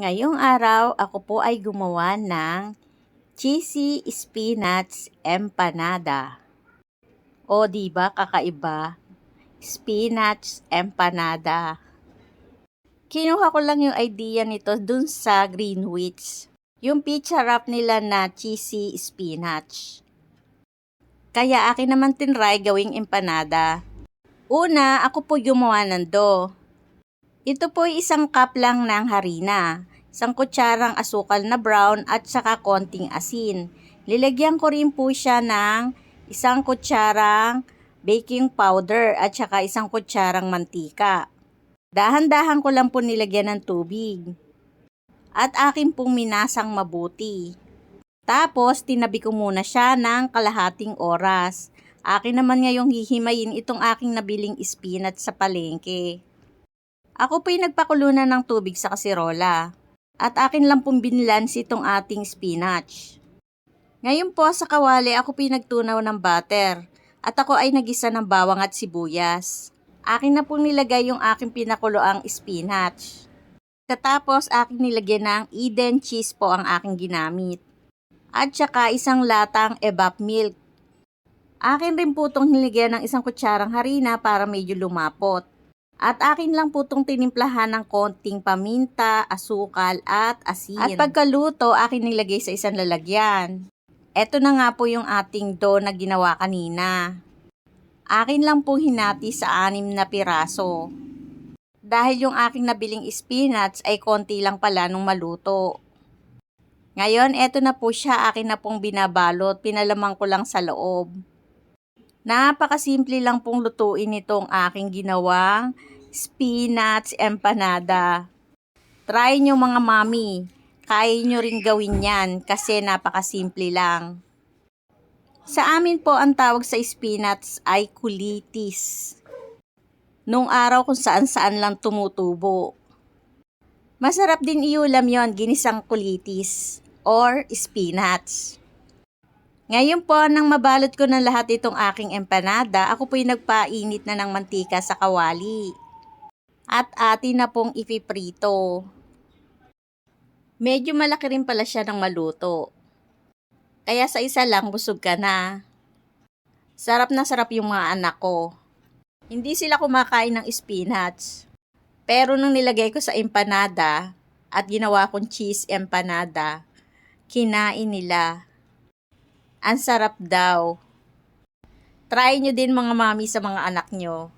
Ngayong araw, ako po ay gumawa ng cheesy spinach empanada. O, diba kakaiba? Spinach empanada. Kinuha ko lang yung idea nito dun sa Greenwich. Yung pizza wrap nila na cheesy spinach. Kaya akin naman tinry gawing empanada. Una, ako po gumawa ng dough. Ito po ay isang cup lang ng harina, isang kutsarang asukal na brown at saka konting asin. Lilagyan ko rin po siya ng isang kutsarang baking powder at saka isang kutsarang mantika. Dahan-dahan ko lang po nilagyan ng tubig. At akin pong minasang mabuti. Tapos, tinabi ko muna siya ng kalahating oras. Akin naman ngayong hihimayin itong aking nabiling spinach sa palengke. Ako po'y nagpakulo na ng tubig sa kasirola. At akin lang pong binlans itong ating spinach. Ngayon po sa kawali ako po'y nagtunaw ng butter. At ako ay nagisa ng bawang at sibuyas. Akin na pong nilagay yung aking pinakuloang spinach. Katapos aking nilagyan ng Eden cheese po ang aking ginamit. At saka isang latang evap milk. Akin rin po itong nilagyan ng isang kutsarang harina para medyo lumapot. At akin lang po itong tinimplahan ng konting paminta, asukal at asin. At pagkaluto, akin nilagay sa isang lalagyan. Ito na nga po yung ating dough na ginawa kanina. Akin lang po hinati sa 6 na piraso. Dahil yung aking nabiling spinach ay konti lang pala nung maluto. Ngayon, eto na po siya, akin na pong binabalot, pinalamang ko lang sa loob. Napakasimple lang pong lutuin itong aking ginawang spinach empanada. Try nyo mga mami, kaya nyo rin gawin yan kasi napakasimple lang. Sa amin po ang tawag sa spinach ay kulitis. Nung araw kung saan-saan lang tumutubo. Masarap din iulam yon, ginisang kulitis or spinach. Ngayon po, nang mabalot ko na lahat itong aking empanada, ako po'y nagpainit na ng mantika sa kawali. At atin na pong ipiprito. Medyo malaki rin pala siya ng maluto. Kaya sa isa lang, busog ka na. Sarap na sarap yung mga anak ko. Hindi sila kumakain ng spinach. Pero nung nilagay ko sa empanada at ginawa kong cheese empanada, kinain nila. Ang sarap daw. Try nyo din mga mami sa mga anak nyo.